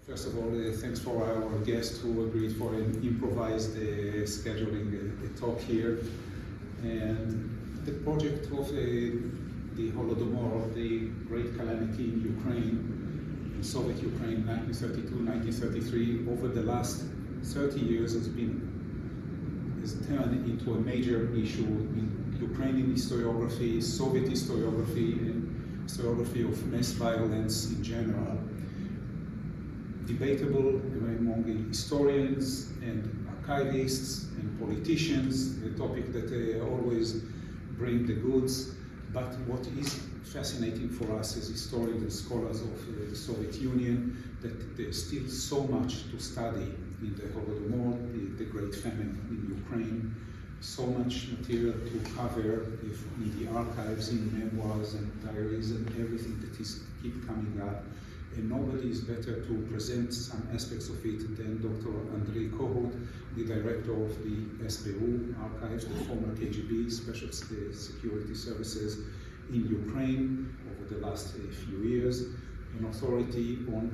First of all, thanks for our guest who agreed for an improvised scheduling talk here. And the project of the Holodomor, the great calamity in Ukraine, in Soviet Ukraine, 1932-1933, over the last 30 years has turned into a major issue in Ukrainian historiography, Soviet historiography, and historiography of mass violence in general. Debatable among historians and archivists and politicians, a topic that always bring the goods. But what is fascinating for us as historians and scholars of the Soviet Union, that there's still so much to study in the Holodomor, the great famine in Ukraine, so much material to cover in the archives, in memoirs and diaries and everything that is keep coming up. And nobody is better to present some aspects of it than Dr. Andriy Kohut, the director of the SBU archives, the former KGB Special Security Services in Ukraine over the last few years, an authority on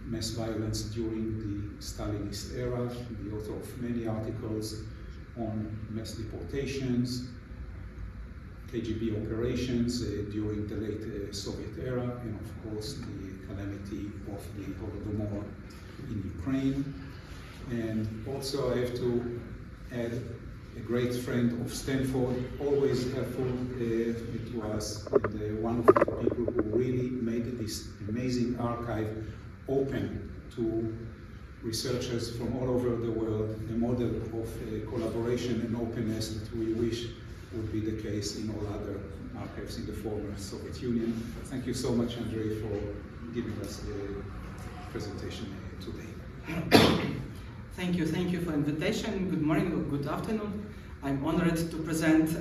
mass violence during the Stalinist era, the author of many articles on mass deportations, KGB operations during the late Soviet era, and of course the calamity of the Holodomor in Ukraine. And also I have to add a great friend of Stanford, always helpful to us, and one of the people who really made this amazing archive open to researchers from all over the world, a model of collaboration and openness that we wish would be the case in all other archives in the former Soviet Union. Thank you so much, Andriy, for giving us the presentation today. Thank you for invitation. Good morning or good afternoon. I'm honored to present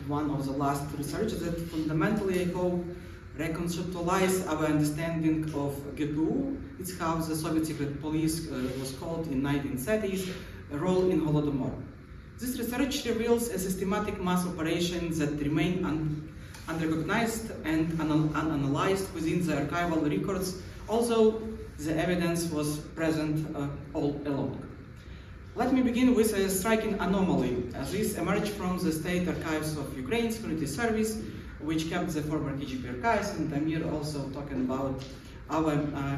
one of the last research that fundamentally, I hope, reconceptualize our understanding of GPU. It's how the Soviet secret police was called in 1930s, a role in Holodomor. This research reveals a systematic mass operation that remain unrecognized and unanalyzed within the archival records, although the evidence was present all along. Let me begin with a striking anomaly. This emerged from the state archives of Ukraine Security Service, which kept the former KGB archives, and Amir also talking about our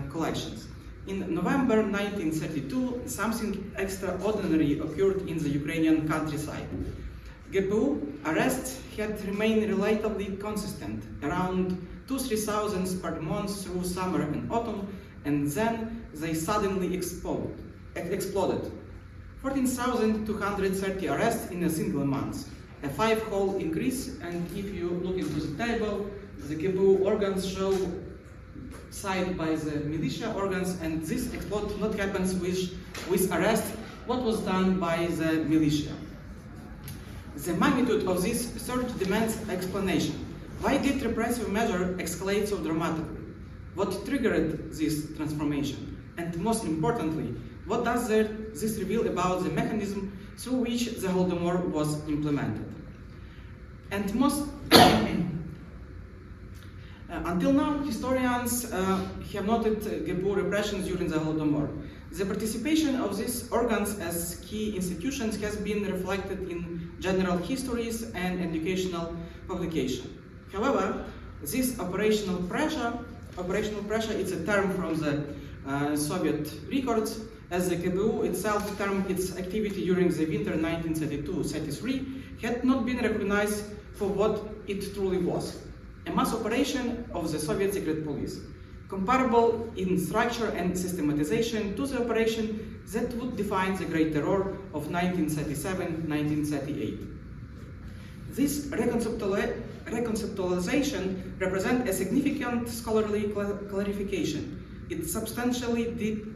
collections. In November 1932, something extraordinary occurred in the Ukrainian countryside. GPU arrests had remained relatively consistent, around 2,000–3,000 per month through summer and autumn, and then they suddenly exploded. 14,230 arrests in a single month, a five-fold increase, and if you look into the table, the GPU organs show side by the militia organs, and this explosion not happens with arrest, what was done by the militia. The magnitude of this surge demands explanation. Why did repressive measure escalate so dramatically? What triggered this transformation? And most importantly, what does this reveal about the mechanism through which the Holodomor was implemented? And most until now, historians have noted GPU repressions during the Holodomor. The participation of these organs as key institutions has been reflected in general histories and educational publication. However, this operational pressure is a term from the Soviet records, as the GPU itself termed its activity during the winter 1932-33 had not been recognized for what it truly was. A mass operation of the Soviet secret police, comparable in structure and systematization to the operation that would define the Great Terror of 1937–1938. This reconceptualization represents a significant scholarly clarification. It substantially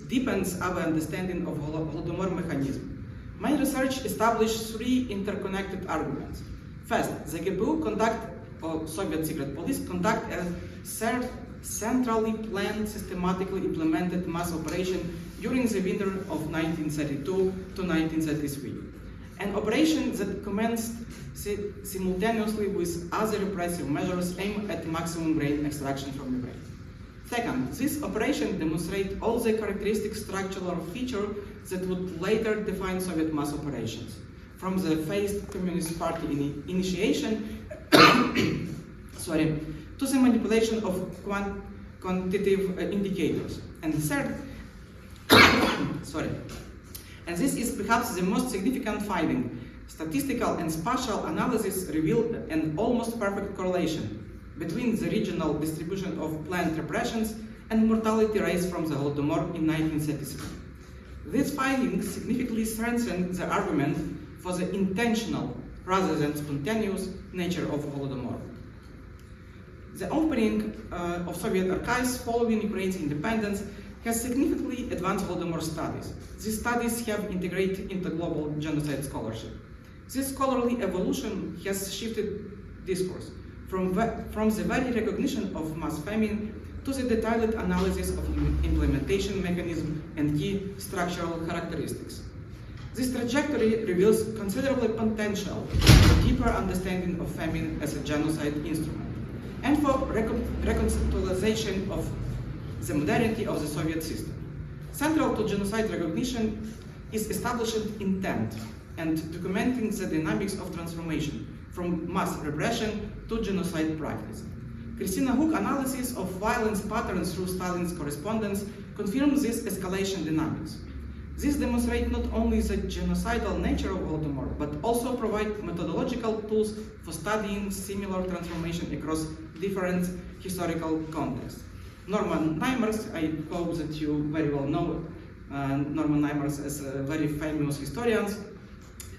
deepens our understanding of Holodomor mechanism. My research established three interconnected arguments. First, the GPU or Soviet secret police conduct a centrally planned, systematically implemented mass operation during the winter of 1932 to 1933. An operation that commenced simultaneously with other repressive measures aimed at maximum grain extraction from Ukraine. Second, this operation demonstrates all the characteristic structural features that would later define Soviet mass operations, from the phased Communist Party initiation to the manipulation of quantitative indicators. And third, and this is perhaps the most significant finding, statistical and spatial analysis revealed an almost perfect correlation between the regional distribution of planned repressions and mortality rates from the Holodomor in 1933. These findings significantly strengthen the argument for the intentional rather than spontaneous nature of Holodomor. The opening of Soviet archives following Ukraine's independence has significantly advanced Holodomor studies. These studies have integrated into global genocide scholarship. This scholarly evolution has shifted discourse from the very recognition of mass famine to the detailed analysis of implementation mechanism and key structural characteristics. This trajectory reveals considerable potential for deeper understanding of famine as a genocide instrument, and for reconceptualization of the modernity of the Soviet system. Central to genocide recognition is establishing intent and documenting the dynamics of transformation from mass repression to genocide practice. Christina Hook's analysis of violence patterns through Stalin's correspondence confirms this escalation dynamics. This demonstrates not only the genocidal nature of Holodomor, but also provide methodological tools for studying similar transformation across different historical contexts. Norman Neimers, I hope that you very well know Norman Neimers as a very famous historian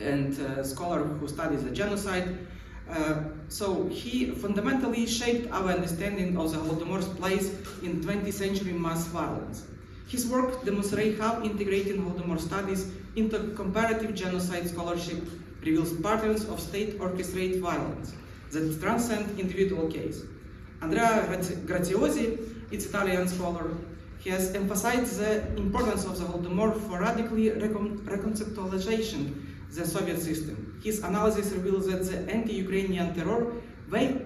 and scholar who studies the genocide. So he fundamentally shaped our understanding of the Holodomor's place in 20th century mass violence. His work demonstrates how integrating Holodomor studies into comparative genocide scholarship reveals patterns of state-orchestrated violence that transcend individual case. Andrea Graziosi, its Italian scholar, has emphasized the importance of the Holodomor for radically reconceptualization the Soviet system. His analysis reveals that the anti-Ukrainian terror wave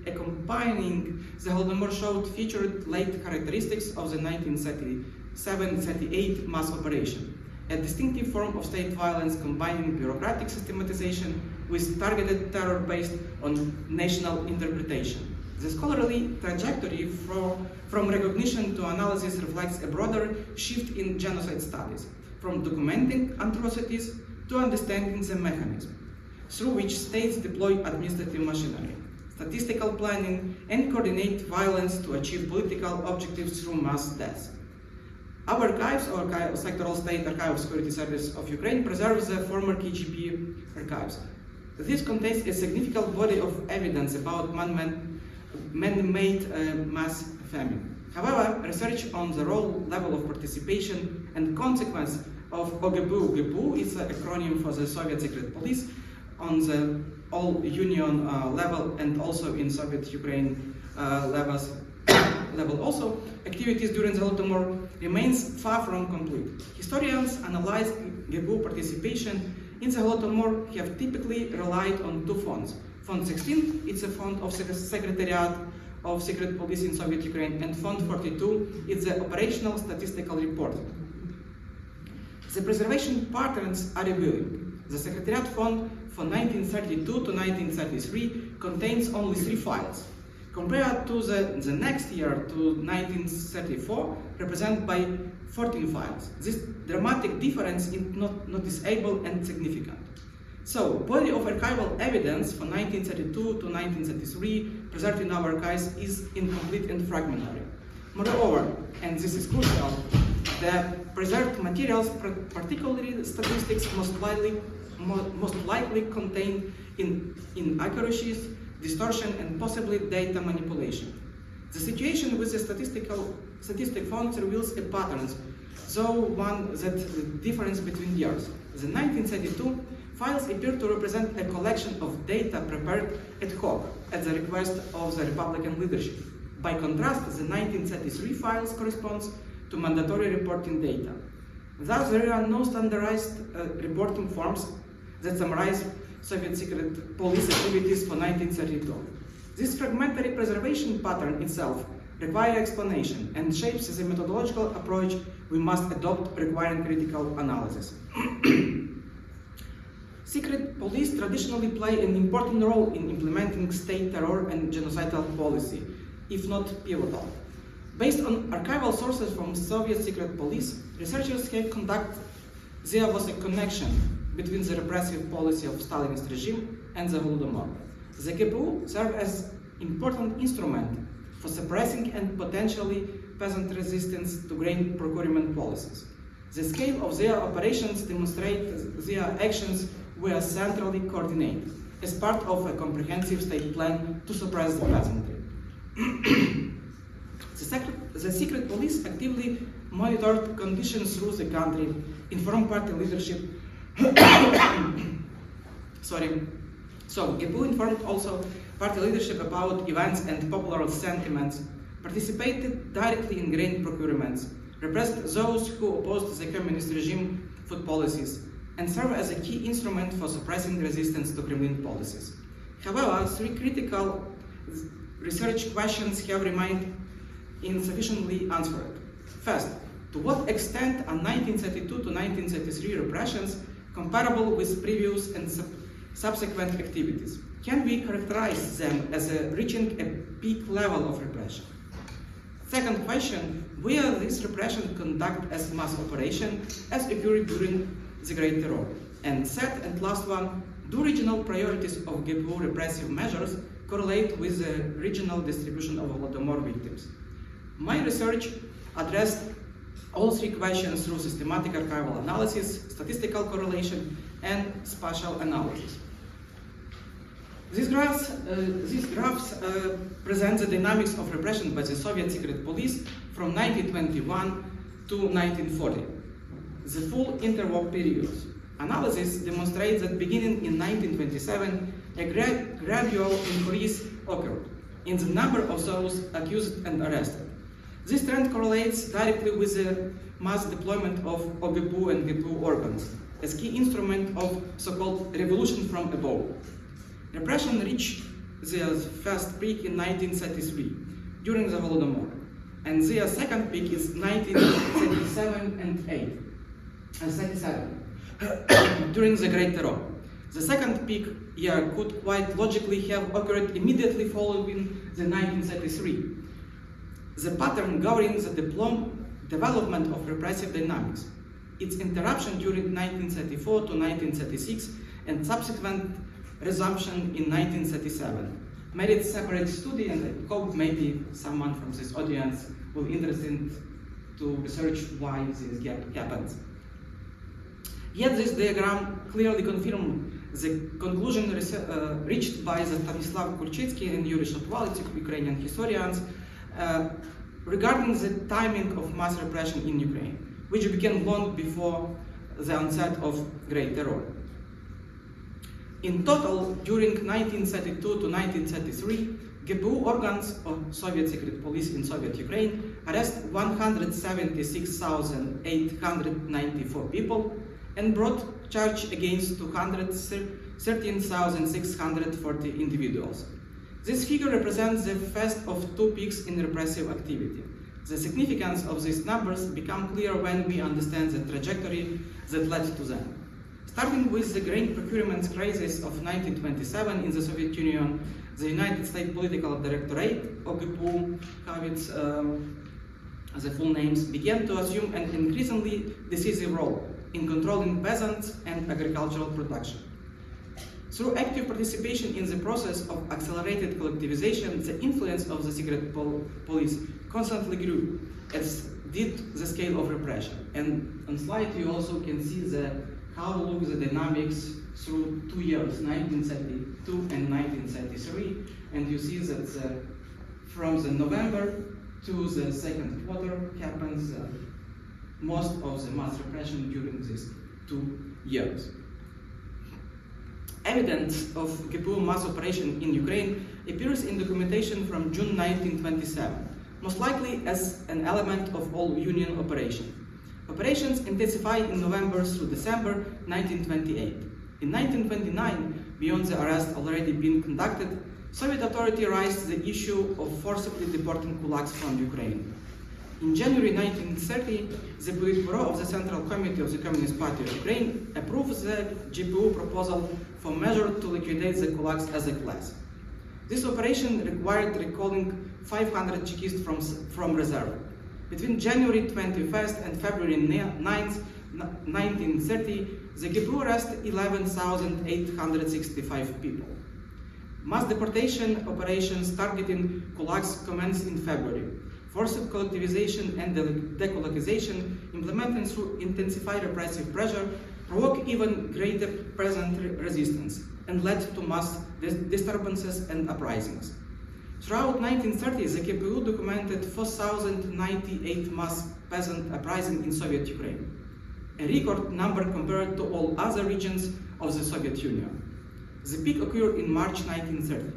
accompanying the Holodomor showed featured late characteristics of the 1937-38 mass operation, a distinctive form of state violence combining bureaucratic systematization with targeted terror based on national interpretation. The scholarly trajectory from recognition to analysis reflects a broader shift in genocide studies, from documenting atrocities to understanding the mechanism through which states deploy administrative machinery, statistical planning, and coordinate violence to achieve political objectives through mass deaths. Our archives, or Sectoral State Archive of Security Service of Ukraine, preserves the former KGB archives. This contains a significant body of evidence about man-made mass famine. However, research on the role, level of participation, and consequence of OGPU. OGPU is an acronym for the Soviet Secret Police on the all-Union level and also in Soviet Ukraine level also. Activities during the Holodomor remains far from complete. Historians analyze OGPU participation in the Holodomor have typically relied on two fonts. Font 16, it's a font of Secretariat of Secret Police in Soviet Ukraine, and Font 42, it's the operational statistical report. The preservation patterns are revealing. The Secretariat font for 1932 to 1933 contains only 3 files, compared to the next year to 1934, represented by 14 files. This dramatic difference is not noticeable and significant. So, body of archival evidence for 1932 to 1933 preserved in our archives is incomplete and fragmentary. Moreover, and this is crucial, the preserved materials, particularly statistics, most likely contain inaccuracies, distortion, and possibly data manipulation. The situation with the statistic fonts reveals a pattern, though one that the difference between years. The 1932 files appear to represent a collection of data prepared ad hoc at the request of the Republican leadership. By contrast, the 1933 files corresponds to mandatory reporting data. Thus, there are no standardized reporting forms that summarize Soviet secret police activities for 1932. This fragmentary preservation pattern itself require explanation and shapes the methodological approach we must adopt requiring critical analysis. Secret police traditionally play an important role in implementing state terror and genocidal policy, if not pivotal. Based on archival sources from Soviet secret police, researchers have conducted there was a connection between the repressive policy of Stalinist regime and the Holodomor. The GPU served as important instrument for suppressing and potentially peasant resistance to grain procurement policies. The scale of their operations demonstrates their actions were centrally coordinated as part of a comprehensive state plan to suppress the peasantry. The secret police actively monitored conditions through the country, informed party leadership. So GPU informed also party leadership about events and popular sentiments, participated directly in grain procurements, repressed those who opposed the communist regime food policies, and served as a key instrument for suppressing resistance to Kremlin policies. However, three critical research questions have remained insufficiently answered. First, to what extent are 1932 to 1933 repressions comparable with previous and subsequent activities? Can we characterize them as reaching a peak level of repression? Second question, were these repressions conducted as mass operation as occurred during the Great Terror? And third and last one, do regional priorities of GPU repressive measures correlate with the regional distribution of Holodomor victims? My research addressed all three questions through systematic archival analysis, statistical correlation, and spatial analysis. These graphs present the dynamics of repression by the Soviet secret police from 1921 to 1940, the full interwar periods. Analysis demonstrates that beginning in 1927, a gradual increase occurred in the number of those accused and arrested. This trend correlates directly with the mass deployment of OGPU and GPU organs as key instrument of so-called revolution from above. Repression reached their first peak in 1933 during the Holodomor, and their second peak is 1937 and 37 during the Great Terror. The second peak year could quite logically have occurred immediately following the 1933. The pattern governing the development of repressive dynamics, its interruption during 1934 to 1936, and subsequent resumption in 1937 merits separate study, and I hope maybe someone from this audience will be interested to research why this gap happens. Yet this diagram clearly confirms the conclusion reached by the Stanislav Kurchitsky and Yuri Shotwal, Ukrainian historians, regarding the timing of mass repression in Ukraine, which began long before the onset of Great Terror. In total, during 1932 to 1933, GPU organs of Soviet secret police in Soviet Ukraine arrested 176,894 people and brought charge against 213,640 individuals. This figure represents the first of two peaks in repressive activity. The significance of these numbers becomes clear when we understand the trajectory that led to them. Starting with the grain procurement crisis of 1927 in the Soviet Union, the United States Political Directorate, OGPU, the full names, began to assume an increasingly decisive role in controlling peasants and agricultural production. Through active participation in the process of accelerated collectivization, the influence of the secret police constantly grew, as did the scale of repression. And on slide you also can see how look the dynamics through 2 years, 1932 and 1933, and you see that from the November to the second quarter happens most of the mass repression during these 2 years. Evidence of GPU mass operation in Ukraine appears in documentation from June 1927, most likely as an element of all Union operation. Operations intensified in November through December 1928. In 1929, beyond the arrest already being conducted, Soviet authority raised the issue of forcibly deporting kulaks from Ukraine. In January 1930, the Politburo of the Central Committee of the Communist Party of Ukraine approved the GPU proposal for measure to liquidate the kulaks as a class. This operation required recalling 500 Chekists from reserve. Between January 21st and February 9th, 1930, the GPU arrested 11,865 people. Mass deportation operations targeting kulaks commenced in February. Forced collectivization and decolonization, implemented through intensified repressive pressure, provoked even greater present resistance and led to mass disturbances and uprisings. Throughout 1930s, the KPU documented 4,098 mass peasant uprisings in Soviet Ukraine, a record number compared to all other regions of the Soviet Union. The peak occurred in March 1930.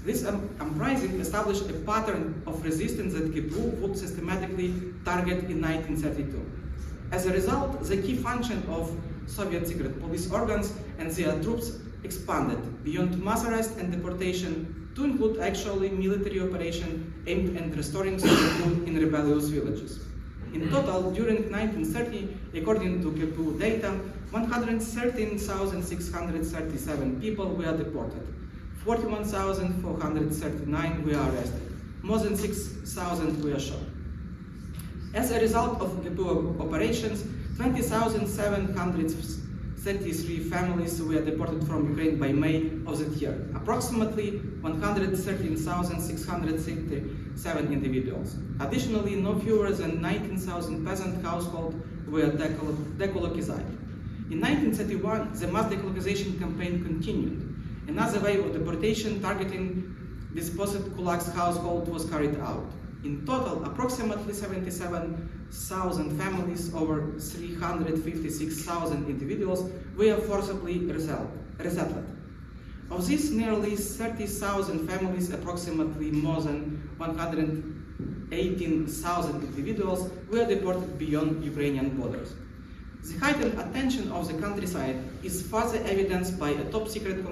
This uprising established a pattern of resistance that KPU would systematically target in 1932. As a result, the key function of Soviet secret police organs and their troops expanded beyond mass arrest and deportation to include actually military operation aimed at restoring civil in rebellious villages. In total, during 1930, according to KPU data, 113,637 people were deported, 41,439 were arrested, more than 6,000 were shot. As a result of KPU operations, 20,733 families were deported from Ukraine by May of that year, approximately 113,667 individuals. Additionally, no fewer than 19,000 peasant households were decolonized. In 1931, the mass decolonization campaign continued. Another wave of deportation targeting dispossessed kulaks households was carried out. In total, approximately 77,000 families, over 356,000 individuals, were forcibly resettled. Of these, nearly 30,000 families, approximately more than 118,000 individuals, were deported beyond Ukrainian borders. The heightened attention of the countryside is further evidenced by a top-secret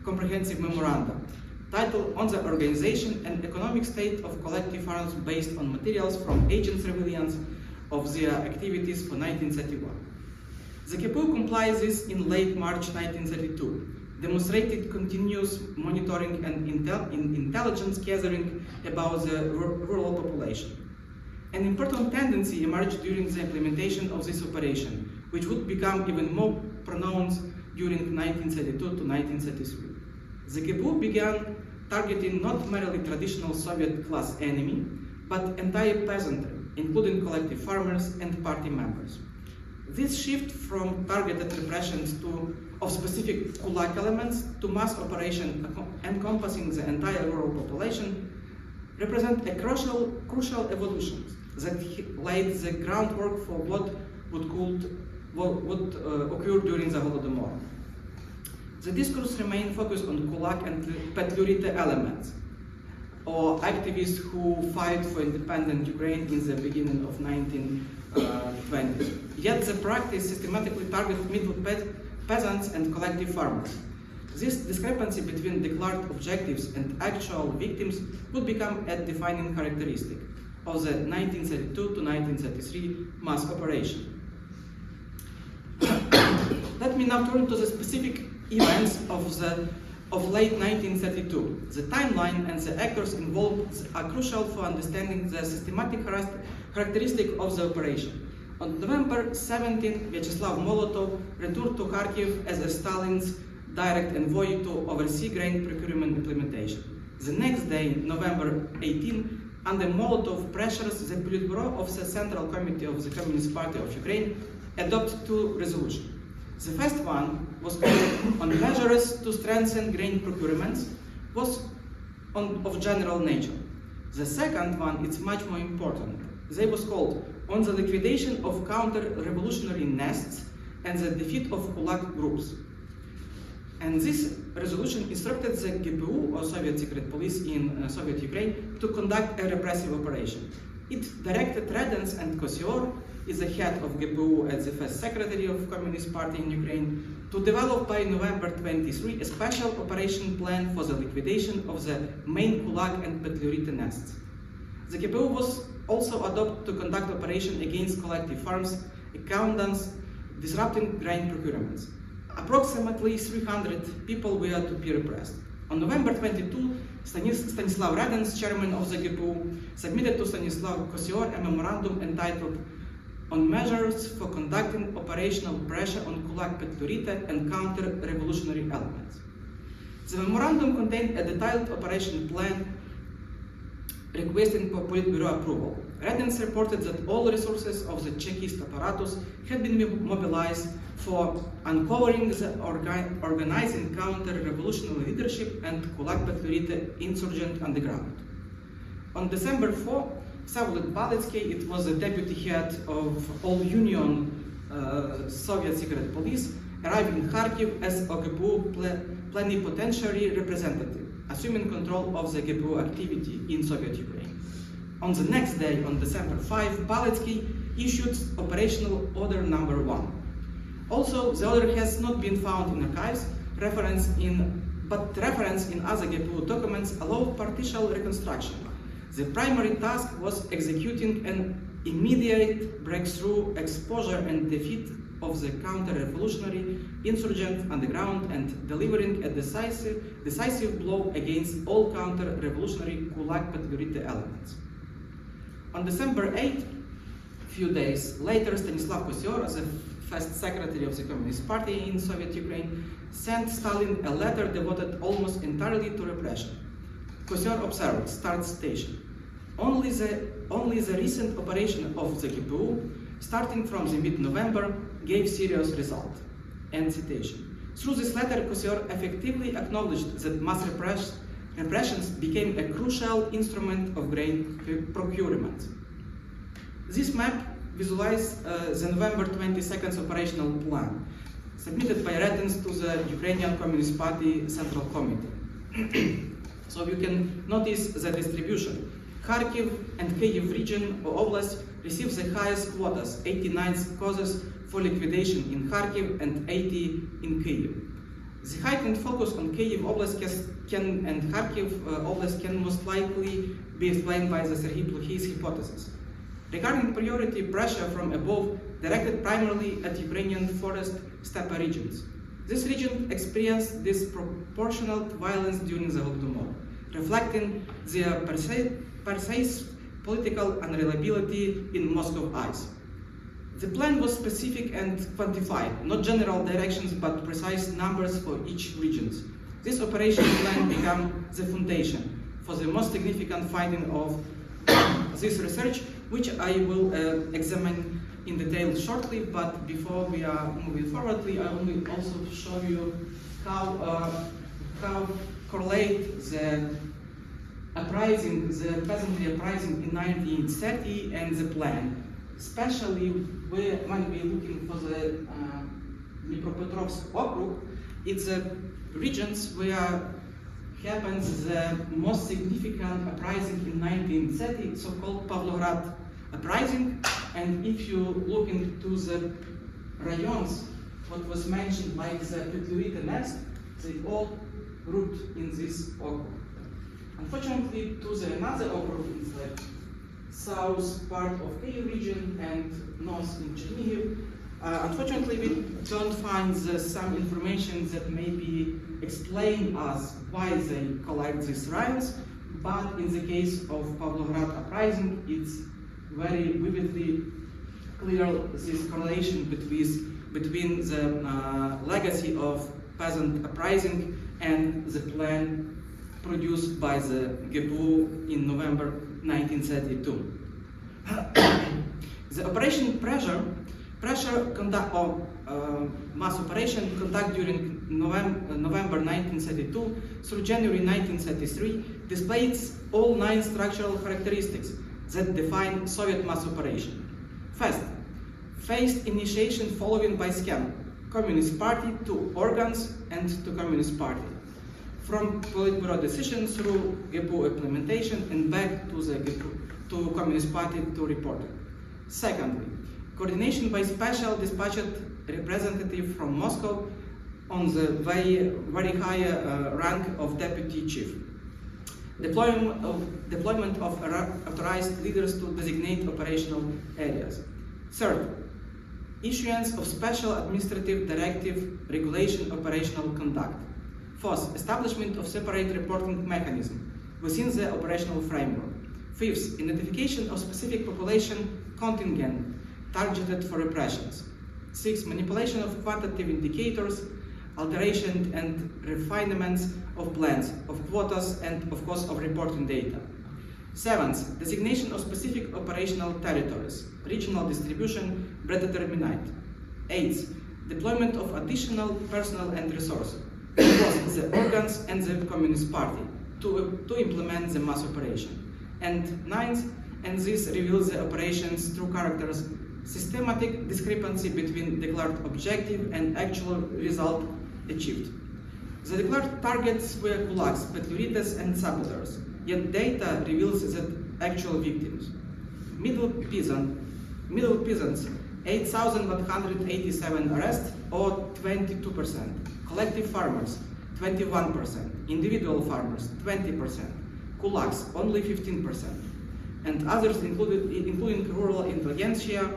comprehensive memorandum titled On the Organization and Economic State of Collective Arms based on materials from agent surveillance of their activities for 1931. The KPU complies this in late March 1932, demonstrated continuous monitoring and intelligence gathering about the rural population. An important tendency emerged during the implementation of this operation, which would become even more pronounced during 1932 to 1933. The KPU began targeting not merely traditional Soviet class enemy, but entire peasantry, including collective farmers and party members. This shift from targeted repressions of specific kulak elements to mass operation encompassing the entire rural population represent a crucial evolution that laid the groundwork for what would occur during the Holodomor. The discourse remained focused on kulak and petlurite elements, or activists who fight for independent Ukraine in the beginning of 1920s. Yet the practice systematically targeted middle peasants and collective farmers. This discrepancy between declared objectives and actual victims would become a defining characteristic of the 1932 to 1933 mass operation. Let me now turn to the specific events of late 1932. The timeline and the actors involved are crucial for understanding the systematic characteristic of the operation. On November 17, Vyacheslav Molotov returned to Kharkiv as Stalin's direct envoy to oversee grain procurement implementation. The next day, November 18, under Molotov pressures, the Politburo of the Central Committee of the Communist Party of Ukraine adopted two resolutions. The first one was called on measures to strengthen grain procurements, was of general nature. The second one, it's much more important. They was called on the liquidation of counter-revolutionary nests and the defeat of kulak groups. And this resolution instructed the GPU, or Soviet secret police in Soviet Ukraine, to conduct a repressive operation. It directed Redens and Kosior is the head of GPU as the first secretary of Communist Party in Ukraine, to develop by November 23 a special operation plan for the liquidation of the main Gulag and Petlurite nests. The GPU was also adopted to conduct operation against collective farms, accountants, disrupting grain procurements. Approximately 300 people were to be repressed. On November 22, Stanislav Radens, chairman of the GPU, submitted to Stanislav Kosior a memorandum entitled on measures for conducting operational pressure on Gulag Petlurite and counter-revolutionary elements. The memorandum contained a detailed operation plan requesting for Politburo approval. Radens reported that all resources of the Chekist apparatus had been mobilized for uncovering the organizing counter-revolutionary leadership and Gulag Petlurite insurgent underground. On December 4, Vsevolod Baletsky, it was the deputy head of All-Union Soviet Secret Police, arrived in Kharkiv as a GPU plenipotentiary representative, assuming control of the GPU activity in Soviet Ukraine. On the next day, on December 5, Baletsky issued Operational Order Number 1. Also, the order has not been found in archives, but reference in other GPU documents allowed partial reconstruction. The primary task was executing an immediate breakthrough, exposure and defeat of the counter-revolutionary insurgent underground and delivering a decisive blow against all counter-revolutionary Gulag Petlurite elements. On December 8, a few days later, Stanislav Kosior, the first secretary of the Communist Party in Soviet Ukraine, sent Stalin a letter devoted almost entirely to repression. Kosior observed, start station. Only the recent operation of the GPU, starting from the mid-November, gave serious result. End citation. Through this letter, Kosior effectively acknowledged that mass repressions became a crucial instrument of grain procurement. This map visualizes the November 22nd operational plan, submitted by Radens to the Ukrainian Communist Party Central Committee. So you can notice the distribution. Kharkiv and Kyiv region or Oblast receive the highest quotas, 89 causes for liquidation in Kharkiv and 80 in Kyiv. The heightened focus on Kyiv Oblast and Kharkiv Oblast can most likely be explained by the Serhiy Plokhy's hypothesis. Regarding priority pressure from above directed primarily at Ukrainian forest steppe regions. This region experienced disproportionate violence during the Holodomor, reflecting their perceived political unreliability in Moscow eyes. The plan was specific and quantified, not general directions but precise numbers for each region. This operation plan became the foundation for the most significant finding of this research, which I will examine in detail shortly, but before we are moving forward, I will also show you how correlate the uprising, the peasantry uprising in 1930 and the plan, especially when we're looking for the Dnipropetrovsk Okrug. It's the regions where happens the most significant uprising in 1930, so-called Pavlograd uprising. And if you look into the rayons, what was mentioned like the Petlurite nest, they all grouped in this okrug. Unfortunately, to the another okrug in the south part of Kyiv region and north in Chernihiv, unfortunately, we don't find some information that maybe explain us why they collect these riots, but in the case of Pavlograd uprising, it's very vividly clear this correlation between the legacy of peasant uprising and the plan produced by the GPU in November 1932. The operation pressure conduct or mass operation conduct during November 1932 through January 1933 displays all 9 structural characteristics that define Soviet mass operation. First, phased initiation following by scan, Communist Party to organs and to Communist Party. From Politburo decision through GPU implementation and back to the GPU, to Communist Party to report it. Secondly, Coordination by special dispatched representative from Moscow on the very high rank of deputy chief. Deployment of authorized leaders to designate operational areas. Third, issuance of special administrative directive regulation operational conduct. Fourth, establishment of separate reporting mechanism within the operational framework. Fifth, identification of specific population contingent targeted for repressions. Sixth, manipulation of quantitative indicators, alteration and refinements of plans, of quotas, and of course of reporting data. Seventh, designation of specific operational territories, regional distribution predetermined. Eighth, deployment of additional personnel and resources, across the organs and the Communist Party to implement the mass operation. And ninth, and this reveals the operation's true characters, systematic discrepancy between declared objective and actual result achieved. The declared targets were kulaks, predating, and saboteurs, yet data reveals that actual victims. Middle peasants, 8,187 arrests, or 22%. Collective farmers, 21%. Individual farmers, 20%. Kulaks, only 15%. And others, including rural intelligentsia,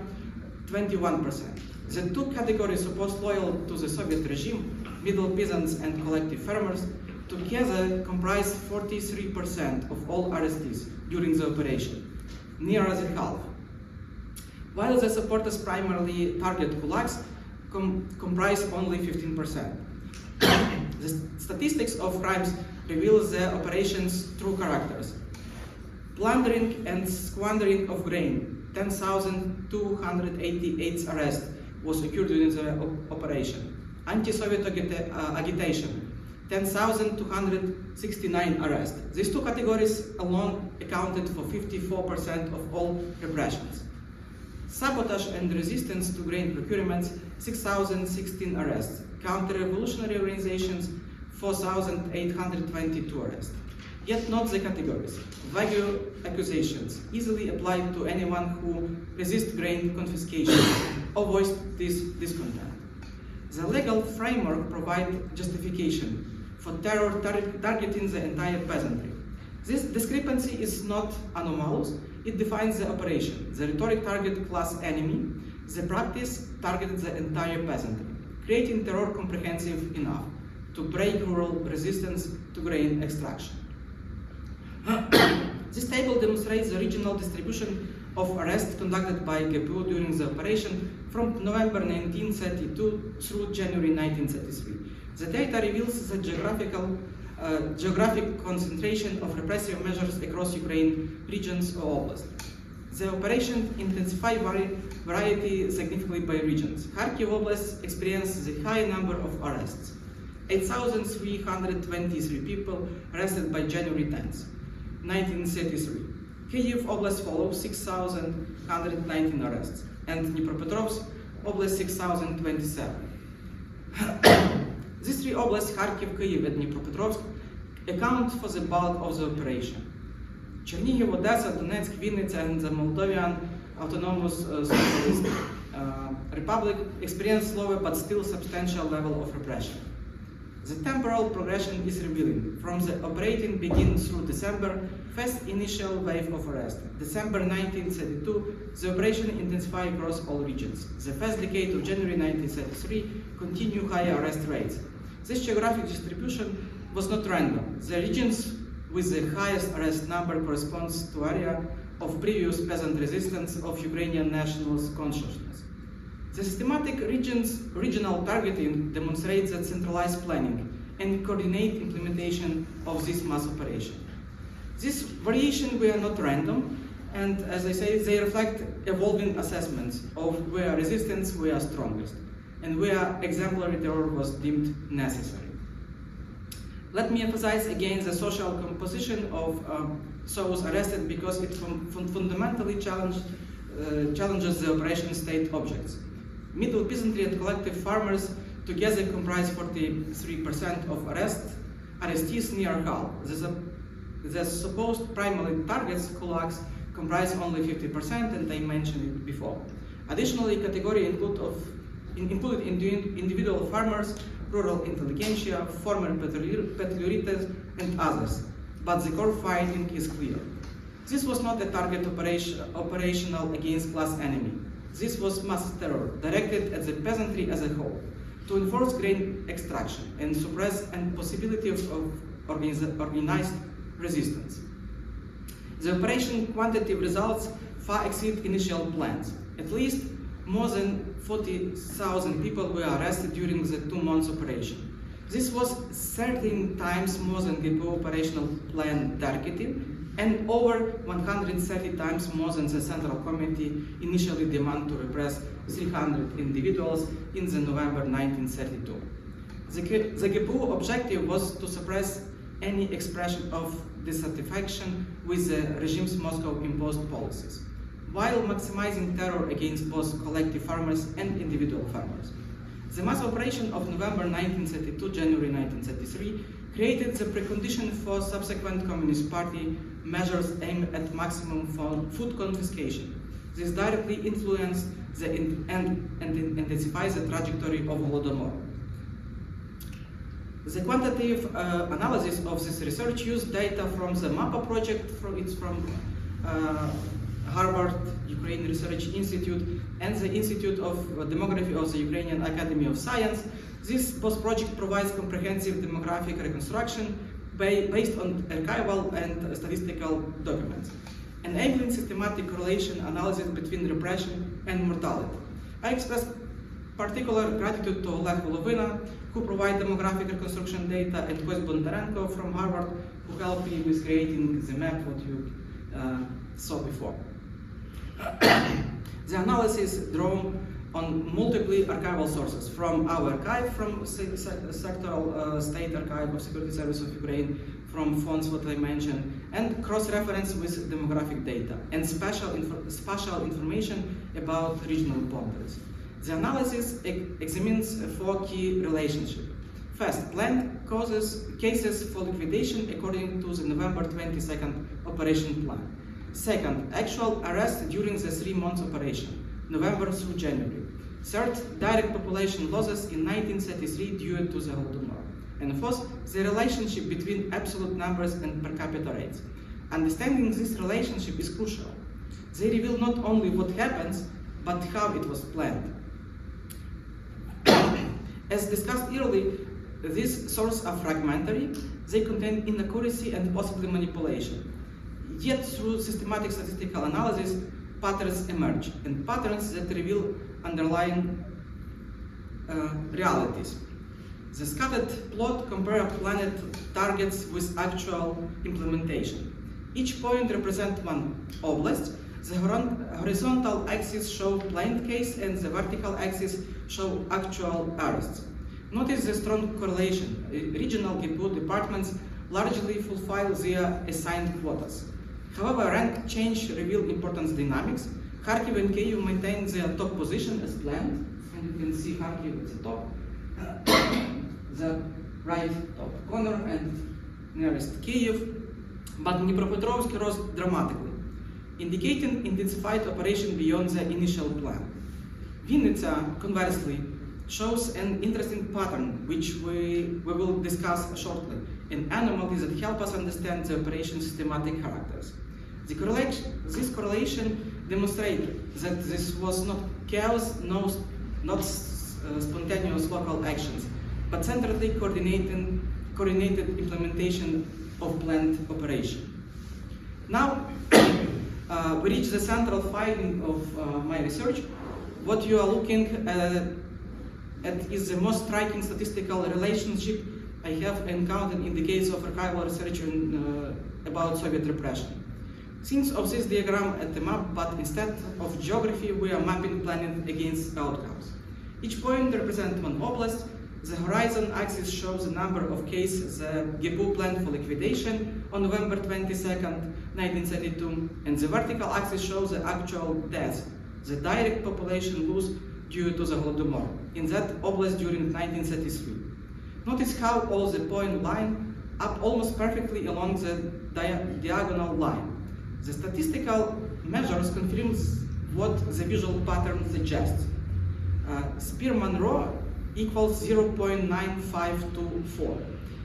21%. The two categories supposed loyal to the Soviet regime, middle peasants and collective farmers, together comprise 43% of all arrestees during the operation, nearer the half. While the supporters primarily target kulaks, comprise only 15%. The statistics of crimes reveal the operation's true characters. Plundering and squandering of grain, 10,288 arrests was occurred during the operation. Anti-Soviet agitation, 10,269 arrests. These two categories alone accounted for 54% of all repressions. Sabotage and resistance to grain procurements, 6,016 arrests. Counter-revolutionary organizations, 4,822 arrests. Yet not the categories. Vague accusations, easily applied to anyone who resists grain confiscation or voiced discontent. The legal framework provides justification for terror targeting the entire peasantry. This discrepancy is not anomalous. It defines the operation. The rhetoric targeted class enemy. The practice targeted the entire peasantry, creating terror comprehensive enough to break rural resistance to grain extraction. This table demonstrates the regional distribution of arrests conducted by GPU during the operation from November 1932 through January 1933. The data reveals the geographic concentration of repressive measures across Ukraine regions or oblasts. The operation intensified variety significantly by regions. Kharkiv Oblast experienced the high number of arrests. 8,323 people arrested by January 10th, 1933. Kyiv Oblast follows 6,119 arrests, and Dnipropetrovsk Oblast 6,027. These three oblasts, Kharkiv, Kyiv, and Dnipropetrovsk, account for the bulk of the operation. Chernihiv, Odessa, Donetsk, Vinnytsia, and the Moldovan Autonomous Socialist Republic experienced slower but still substantial level of repression. The temporal progression is revealing. From the operating begin through December, first initial wave of arrest. December 1932, the operation intensified across all regions. The first decade of January 1933 continue high arrest rates. This geographic distribution was not random. The regions with the highest arrest number corresponds to area of previous peasant resistance of Ukrainian nationalist consciousness. The systematic regional targeting demonstrates that centralized planning and coordinate implementation of this mass operation. These variations were not random, and as I say, they reflect evolving assessments of where resistance were strongest and where exemplary terror was deemed necessary. Let me emphasize again the social composition of those arrested because it fundamentally challenges the operation state objects. Middle peasantry and collective farmers together comprise 43% of arrestees near half. The supposed primary targets, kulaks, comprise only 50%, and I mentioned it before. Additionally, category included individual farmers, rural intelligentsia, former petrolites, and others. But the core finding is clear. This was not a target operational against class enemy. This was mass terror directed at the peasantry as a whole, to enforce grain extraction and suppress any possibility of organized resistance. The operation quantitative results far exceed initial plans. At least more than 40,000 people were arrested during the 2 months operation. This was 13 times more than the operational plan targeted, and over 130 times more than the Central Committee initially demanded to repress 300 individuals in the November 1932. The GPU objective was to suppress any expression of dissatisfaction with the regime's Moscow-imposed policies, while maximizing terror against both collective farmers and individual farmers. The mass operation of November 1932, January 1933 created the precondition for subsequent Communist Party measures aimed at maximum food confiscation. This directly influenced and intensifies the trajectory of Holodomor. The quantitative analysis of this research used data from the MAPA project, from Harvard Ukrainian Research Institute and the Institute of Demography of the Ukrainian Academy of Science. This post-project provides comprehensive demographic reconstruction based on archival and statistical documents, enabling systematic correlation analysis between repression and mortality. I express particular gratitude to Oleg Golovina, who provide demographic reconstruction data, and Kost Bondarenko from Harvard, who helped me with creating the map what you saw before. The analysis drawn on multiple archival sources from our archive, from Sectoral State Archive of Security Service of Ukraine, from fonts what I mentioned, and cross-reference with demographic data and spatial information about regional boundaries. The analysis examines 4 key relationships. First, planned cases for liquidation according to the November 22nd operation plan. Second, actual arrest during the 3 months operation, November through January. Third, direct population losses in 1933 due to the Holodomor. And fourth, the relationship between absolute numbers and per capita rates. Understanding this relationship is crucial. They reveal not only what happens, but how it was planned. As discussed earlier, these sources are fragmentary, they contain inaccuracy and possibly manipulation. Yet through systematic statistical analysis, patterns emerge, and patterns that reveal underlying realities. The scattered plot compares planned targets with actual implementation. Each point represents one oblast. The horizontal axis shows planned case, and the vertical axis shows actual arrests. Notice the strong correlation. Regional GPU departments largely fulfill their assigned quotas. However, rank change reveals important dynamics. Kharkiv and Kyiv maintain their top position as planned, and you can see Kharkiv at the top, the right top corner, and nearest Kyiv. But Dnipropetrovsk rose dramatically, indicating intensified operation beyond the initial plan. Vinnytsia, conversely, shows an interesting pattern, which we will discuss shortly, and anomalies that help us understand the operation's systematic characters. This correlation demonstrates that this was not chaos, not spontaneous local actions, but centrally coordinated implementation of planned operation. Now, we reach the central finding of my research. What you are looking at is the most striking statistical relationship I have encountered in the case of archival research about Soviet repression. Think of this diagram at the map, but instead of geography, we are mapping planning against outcomes. Each point represents one oblast. The horizon axis shows the number of cases the GPU planned for liquidation on November 22nd, 1932, and the vertical axis shows the actual deaths, the direct population loss due to the Holodomor in that oblast during 1933. Notice how all the points line up almost perfectly along the diagonal line. The statistical measures confirm what the visual pattern suggests. Spearman rho equals 0.9524.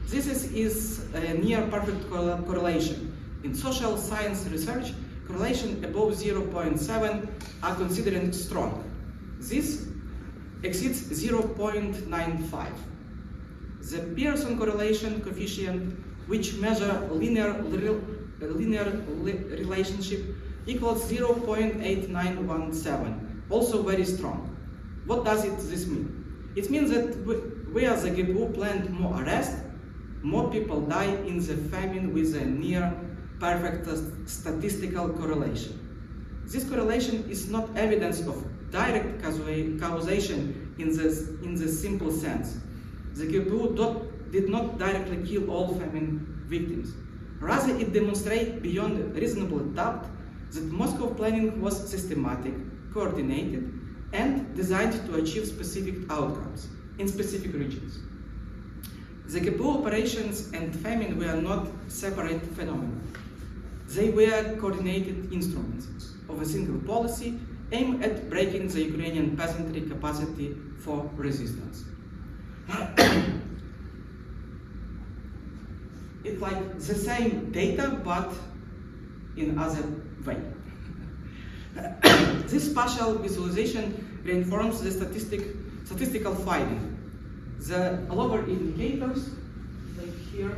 This is a near perfect correlation. In social science research, correlation above 0.7 are considered strong. This exceeds 0.95. The Pearson correlation coefficient, which measure linear relationship, equals 0.8917, also very strong. What does this mean? It means that where the GPU planned more arrest, more people die in the famine with a near perfect statistical correlation. This correlation is not evidence of direct causation in the simple sense. The GPU did not directly kill all famine victims. Rather, it demonstrates beyond reasonable doubt that Moscow planning was systematic, coordinated, and designed to achieve specific outcomes in specific regions. The GPU operations and famine were not separate phenomena. They were coordinated instruments of a single policy aimed at breaking the Ukrainian peasantry capacity for resistance. It's like the same data, but in other way. This spatial visualization reinforces the statistical finding. The lower indicators, like here,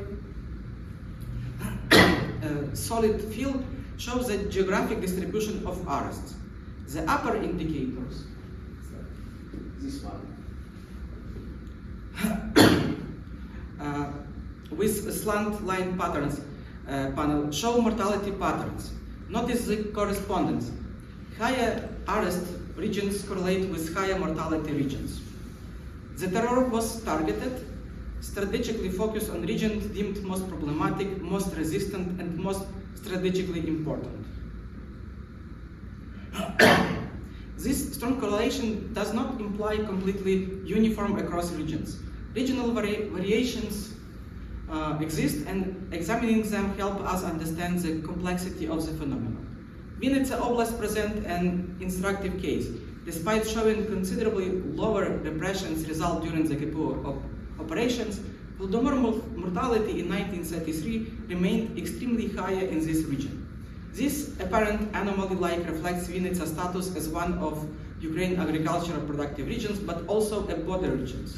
solid field shows the geographic distribution of arrests. The upper indicators, this one, with slant line patterns panel, show mortality patterns. Notice the correspondence. Higher arrest regions correlate with higher mortality regions. The terror was targeted, strategically focused on regions deemed most problematic, most resistant, and most strategically important. This strong correlation does not imply completely uniform across regions. Regional variations exist, and examining them help us understand the complexity of the phenomenon. Vinnytsia Oblast presents an instructive case. Despite showing considerably lower repressions result during the GPU operations, Holodomor mortality in 1933 remained extremely higher in this region. This apparent anomaly reflects Vinnytsia status as one of Ukraine's agricultural productive regions, but also a border regions.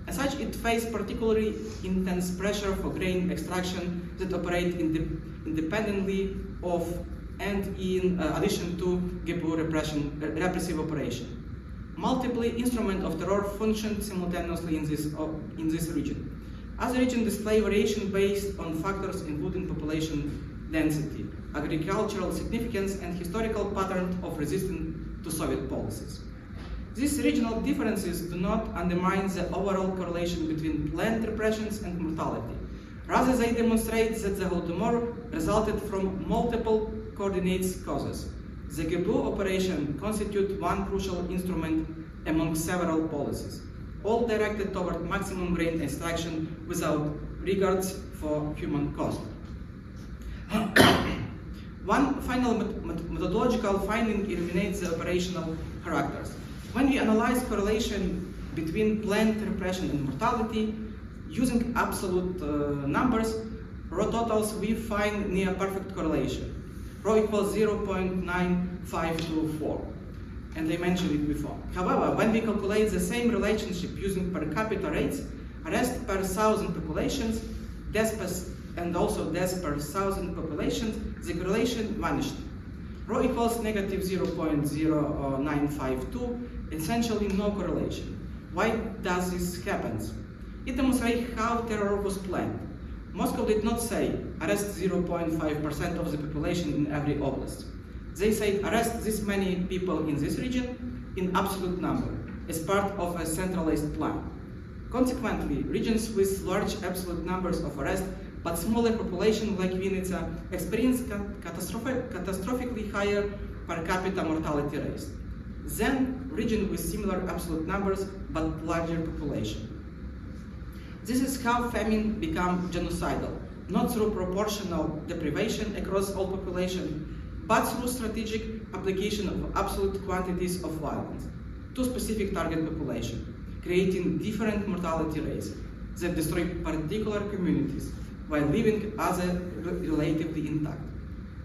As such, it faced particularly intense pressure for grain extraction that operate independently of and in addition to GPU repressive operation. Multiple instruments of terror functioned simultaneously in this region. Other regions display variation based on factors including population density, agricultural significance, and historical pattern of resistance to Soviet policies. These regional differences do not undermine the overall correlation between planned repressions and mortality. Rather, they demonstrate that the Holodomor resulted from multiple coordinates causes. The GPU operation constitutes one crucial instrument among several policies, all directed toward maximum grain extraction without regards for human cost. One final methodological finding illuminates the operational characters. When we analyze correlation between planned repression and mortality, using absolute numbers, raw totals, we find near perfect correlation. Rho equals 0.9524, and I mentioned it before. However, when we calculate the same relationship using per capita rates, arrest per 1,000 populations, deaths and also deaths per 1,000 populations, the correlation vanished. Rho equals negative 0.0952, essentially no correlation. Why does this happen? It demonstrates how terror was planned. Moscow did not say arrest 0.5% of the population in every oblast. They said arrest this many people in this region in absolute number as part of a centralized plan. Consequently, regions with large absolute numbers of arrests but smaller population like Vinnytsia experience catastrophically higher per capita mortality rates than regions with similar absolute numbers but larger population. This is how famine becomes genocidal, not through proportional deprivation across all population, but through strategic application of absolute quantities of violence to specific target population, creating different mortality rates that destroy particular communities while leaving others relatively intact.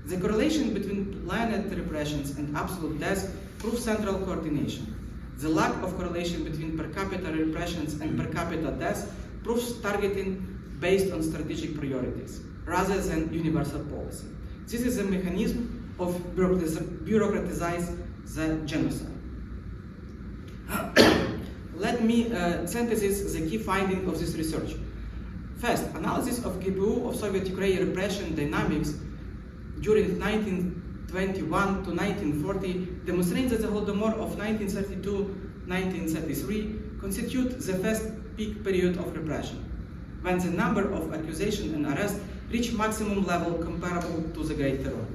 The correlation between planned repressions and absolute deaths proves central coordination. The lack of correlation between per capita repressions and per capita deaths proves targeting based on strategic priorities, rather than universal policy. This is a mechanism of bureaucratize the genocide. Let me synthesize the key finding of this research. First, analysis of GPU of Soviet Ukraine repression dynamics during 1921 to 1940 demonstrates that the Holodomor of 1932-1933 constitute the first peak period of repression, when the number of accusations and arrests reach maximum level comparable to the Great Terror.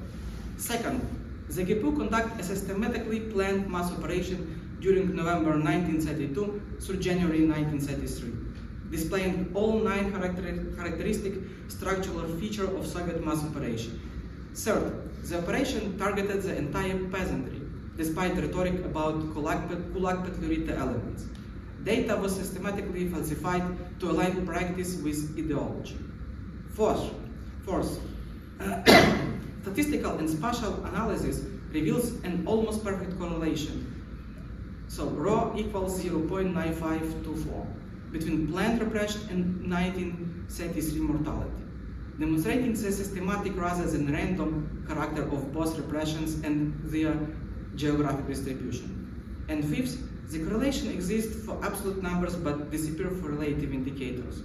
Second, the GPU conduct a systematically planned mass operation during November 1932 through January 1933, displaying all 9 characteristic structural features of Soviet mass operation. Third, the operation targeted the entire peasantry, despite rhetoric about Kulak Petlurita elements. Data was systematically falsified to align practice with ideology. Fourth, statistical and spatial analysis reveals an almost perfect correlation. So ρ equals 0.9524 between planned repression and 1933 mortality, demonstrating the systematic rather than random character of both repressions and their geographic distribution. And fifth, the correlation exists for absolute numbers but disappear for relative indicators.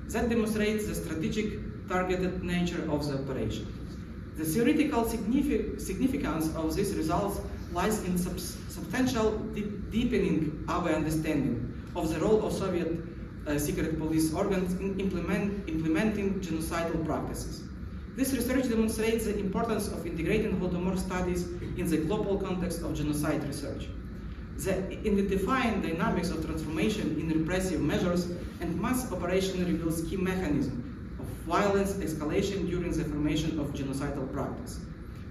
That demonstrates the strategic targeted nature of the operation. The theoretical significance of these results lies in substantial deepening our understanding of the role of Soviet secret police organs in implementing genocidal practices. This research demonstrates the importance of integrating Holodomor studies in the global context of genocide research. The identifying dynamics of transformation in repressive measures and mass operation reveals key mechanisms of violence escalation during the formation of genocidal practice,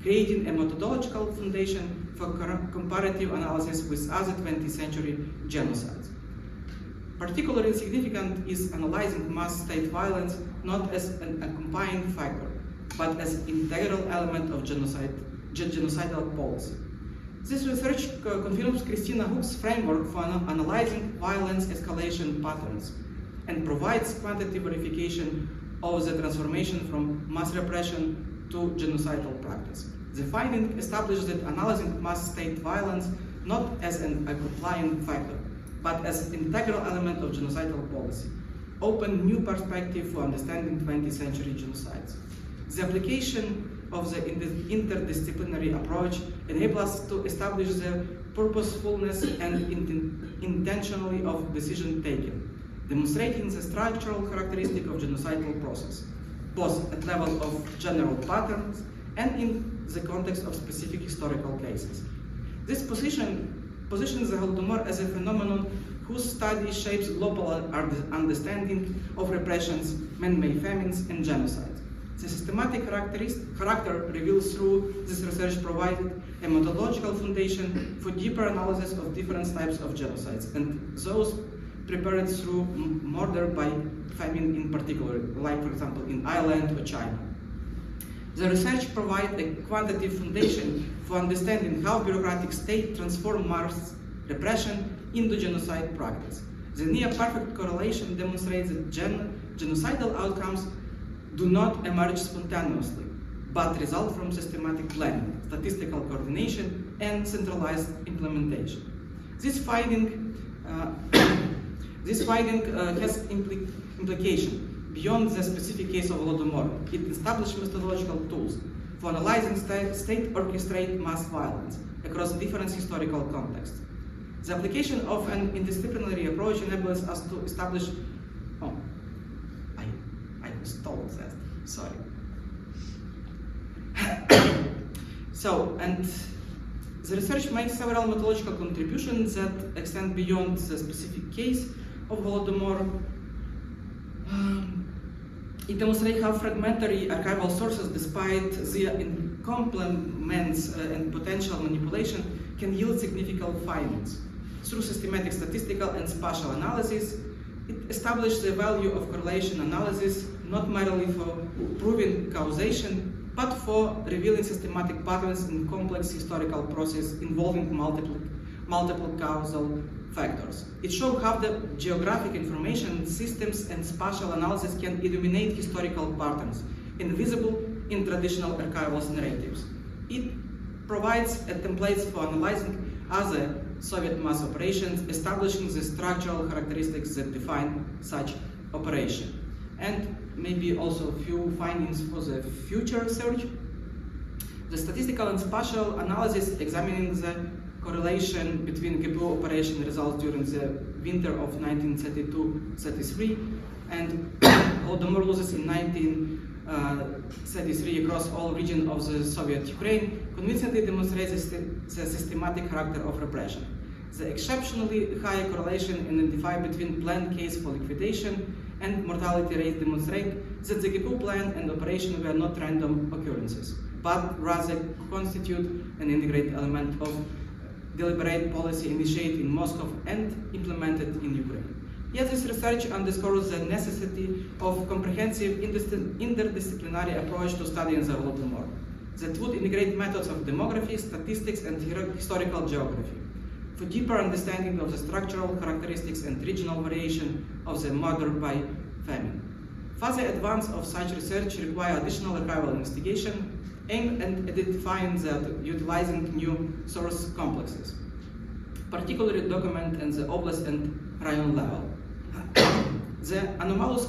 creating a methodological foundation for comparative analysis with other 20th century genocides. Particularly significant is analyzing mass state violence not as an accompanying factor, but as an integral element of genocidal policy. This research confirms Christina Hook's framework for analyzing violence escalation patterns and provides quantitative verification of the transformation from mass repression to genocidal practice. The finding establishes that analyzing mass state violence not as an accompanying factor, but as an integral element of genocidal policy, open new perspective for understanding 20th century genocides. The application of the interdisciplinary approach enables us to establish the purposefulness and intentionality of decision taking, demonstrating the structural characteristic of genocidal process, both at level of general patterns and in the context of specific historical cases. This positions the Holodomor as a phenomenon whose study shapes global understanding of repressions, man-made famines, and genocide. The systematic character revealed through this research provided a methodological foundation for deeper analysis of different types of genocides, and those prepared through murder by famine in particular, like for example in Ireland or China. The research provides a quantitative foundation for understanding how bureaucratic states transform mass repression into genocide practice. The near-perfect correlation demonstrates that genocidal outcomes do not emerge spontaneously, but result from systematic planning, statistical coordination, and centralized implementation. This finding has implication beyond the specific case of Holodomor. It established methodological tools for analyzing state-orchestrated mass violence across different historical contexts. The application of an interdisciplinary approach enables us to establish. I was told that. Sorry. And the research makes several methodological contributions that extend beyond the specific case of Holodomor. It demonstrates how fragmentary archival sources, despite their complements and potential manipulation can yield significant findings. Through systematic statistical and spatial analysis, it established the value of correlation analysis not merely for proving causation, but for revealing systematic patterns in complex historical process involving multiple causal factors. It showed how the geographic information systems and spatial analysis can illuminate historical patterns invisible in traditional archival narratives. It provides a template for analyzing other Soviet mass operations, establishing the structural characteristics that define such operation. And maybe also a few findings for the future research. The statistical and spatial analysis examining the correlation between GPU operation results during the winter of 1932-33 and Holodomor losses in 1933 across all regions of the Soviet Ukraine convincingly demonstrates the systematic character of repression. The exceptionally high correlation identified between planned case for liquidation and mortality rate demonstrate that the GPU plan and operation were not random occurrences, but rather constitute an integrated element of deliberate policy initiated in Moscow and implemented in Ukraine. Yet this research underscores the necessity of comprehensive interdisciplinary approach to studying the Holodomor that would integrate methods of demography, statistics, and historical geography for deeper understanding of the structural characteristics and regional variation of the murder by famine. Further advance of such research require additional archival investigation aimed at identifying that utilizing new source complexes, particularly document at the oblast and rayon level. The anomalous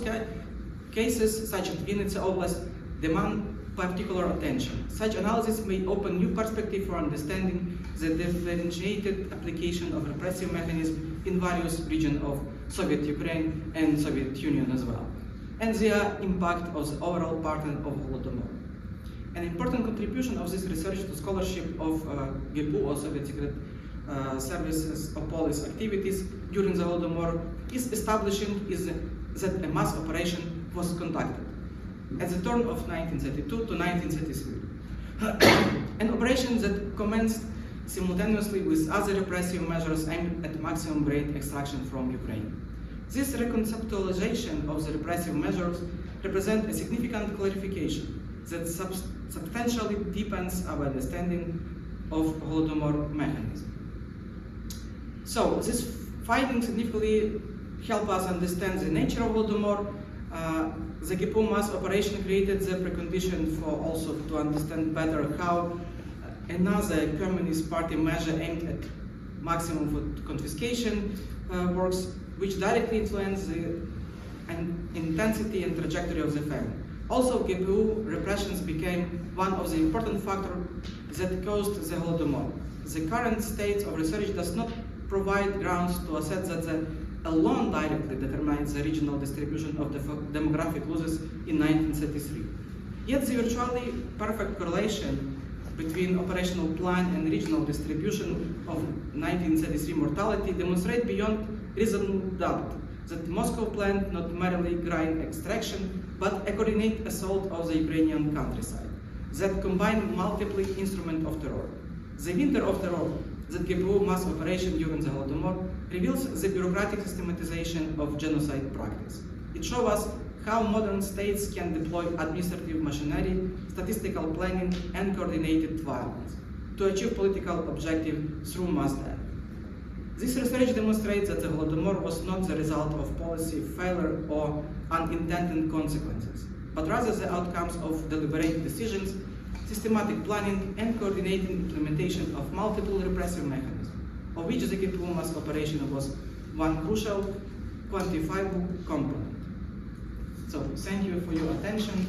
cases such as Vinnytsia Oblast demand particular attention. Such analysis may open new perspective for understanding the differentiated application of repressive mechanisms in various regions of Soviet Ukraine and Soviet Union as well, and the impact of the overall pattern of Holodomor. An important contribution of this research to scholarship of GPU or Soviet Secret Services of Police activities during the Holodomor is establishing that a mass operation was conducted at the turn of 1932 to 1933. An operation that commenced simultaneously with other repressive measures aimed at maximum grain extraction from Ukraine. This reconceptualization of the repressive measures represents a significant clarification that substantially deepens our understanding of Holodomor mechanism. So, these findings significantly help us understand the nature of Holodomor. The GPU mass operation created the precondition for also to understand better how another Communist Party measure aimed at maximum food confiscation works, which directly influence the intensity and trajectory of the famine. Also, GPU repressions became one of the important factors that caused the Holodomor. The current state of research does not provide grounds to assert that the alone directly determines the regional distribution of the demographic losses in 1933. Yet the virtually perfect correlation between operational plan and regional distribution of 1933 mortality demonstrate beyond reasonable doubt that Moscow planned not merely grain extraction, but a coordinated assault of the Ukrainian countryside that combined multiple instruments of terror. The winter of terror that GPU mass operation during the Holodomor reveals the bureaucratic systematization of genocide practice. It shows us how modern states can deploy administrative machinery, statistical planning, and coordinated violence to achieve political objectives through mass death. This research demonstrates that the Holodomor was not the result of policy failure or unintended consequences, but rather the outcomes of deliberate decisions, systematic planning, and coordinated implementation of multiple repressive mechanisms, of which the GPU mass operation was one crucial, quantifiable component. So, thank you for your attention.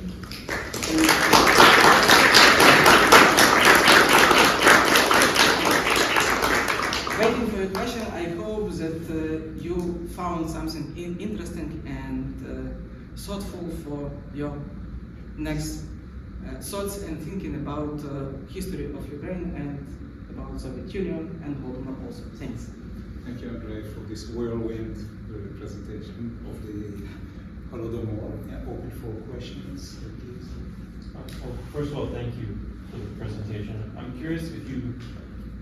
Waiting for your question, I hope that you found something interesting and thoughtful for your next thoughts and thinking about history of Ukraine and about Soviet Union and Holodomor also. Thanks. Thank you, Andriy, for this whirlwind presentation of the Holodomor. Open for questions, please. Well, first of all, thank you for the presentation. I'm curious if you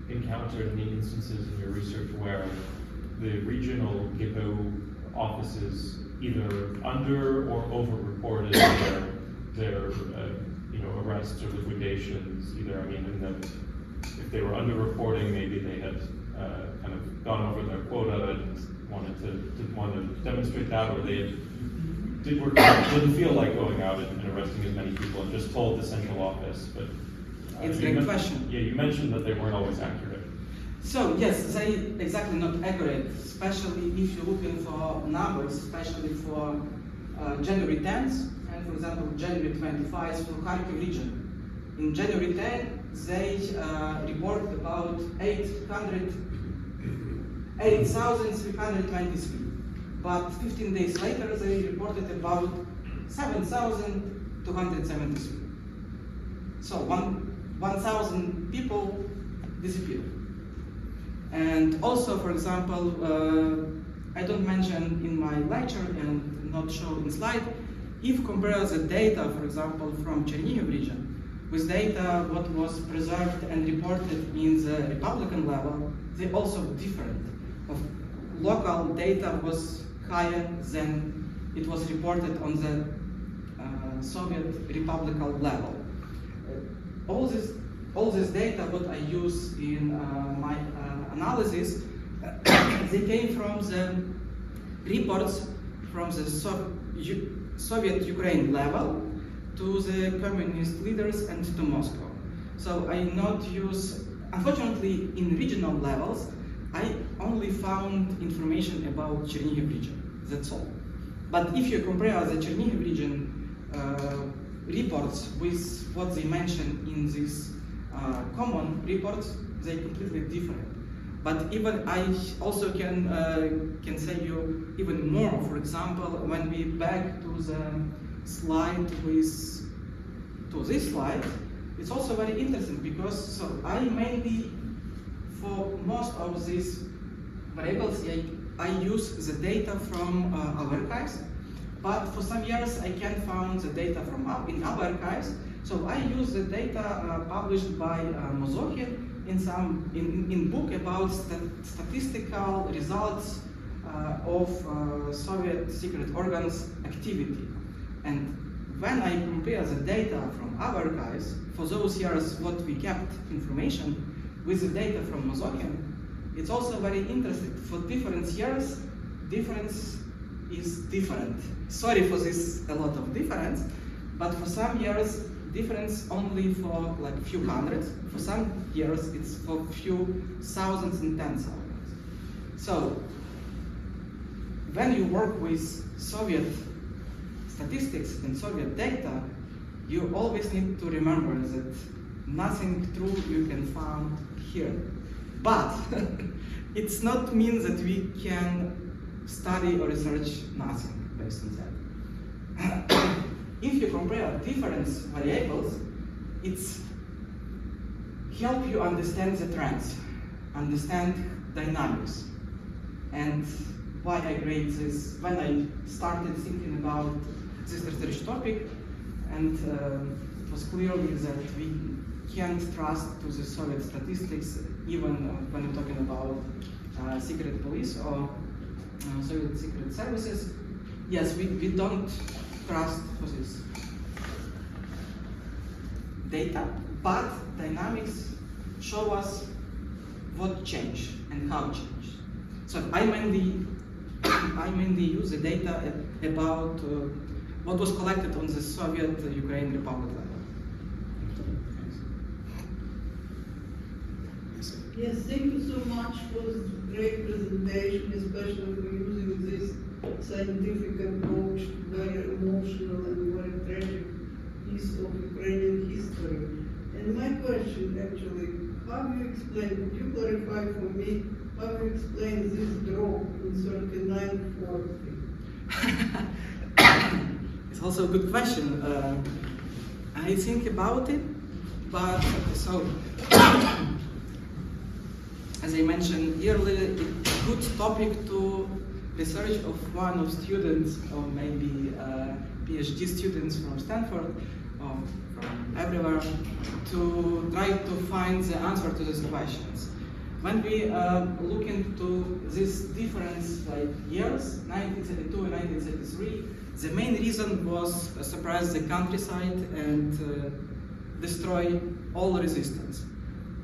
encountered any instances in your research where the regional GIPO offices either under or over-reported their arrests or liquidations. Either, I mean, in that if they were under-reporting, maybe they had kind of gone over their quota and wanted to demonstrate that, or they didn't feel like going out and arresting as many people and just told the central office. But it's a great question. Yeah, you mentioned that they weren't always accurate. So yes, they exactly not accurate, especially if you're looking for numbers, especially for January 10th and, for example, January 25th for Kharkiv region. In January 10, they report about 8,323, but 15 days later they reported about 7,273. So 1,000 people disappeared. And also, for example, I don't mention in my lecture and not show in slide, if compare the data, for example, from Chernihiv region with data what was preserved and reported in the Republican level, they also different. Local data was higher than it was reported on the Soviet Republican level. All this data what I use in my analysis, they came from the reports from the Soviet Ukraine level to the communist leaders and to Moscow. So I not use, unfortunately, in regional levels, I only found information about Chernihiv region, that's all. But if you compare the Chernihiv region reports with what they mention in these common reports, they're completely different. But even I also can say you even more. For example, when we back to the slide to this slide, it's also very interesting because I mainly for most of these variables I use the data from our archives. But for some years I can't find the data from in our archives. So I use the data published by Mozokhin in book about statistical results of Soviet secret organs activity. And when I compare the data from our archives for those years what we kept information with the data from Mozokhin, it's also very interesting. For different years, difference is different. Sorry for this, a lot of difference, but for some years, difference only for like few hundreds. For some years, it's for few thousands and 10,000. So, when you work with Soviet statistics and Soviet data, you always need to remember that nothing true you can find here. But it's not mean that we can study or research nothing based on that. If you compare different variables, it's help you understand the trends, understand dynamics. And why I grade this, when I started thinking about this research topic, and it was clearly that we can't trust to the Soviet statistics, even when we're talking about secret police or Soviet secret services. Yes, we don't trust for this data, but dynamics show us what changed and how changed. So I mainly use the data about what was collected on the Soviet Ukraine Republic level. Yes, thank you so much for this great presentation, especially for using this scientific approach, very emotional and very tragic piece of Ukrainian history. And my question actually, how do you explain, could you clarify for me, how do you explain this drop in 3940? It's also a good question. I think about it, but so as I mentioned earlier, it's a good topic to research of one of students or maybe PhD students from Stanford. from everywhere to try to find the answer to these questions. When we look into this difference, like years, 1932 and 1933, the main reason was suppress the countryside and destroy all resistance.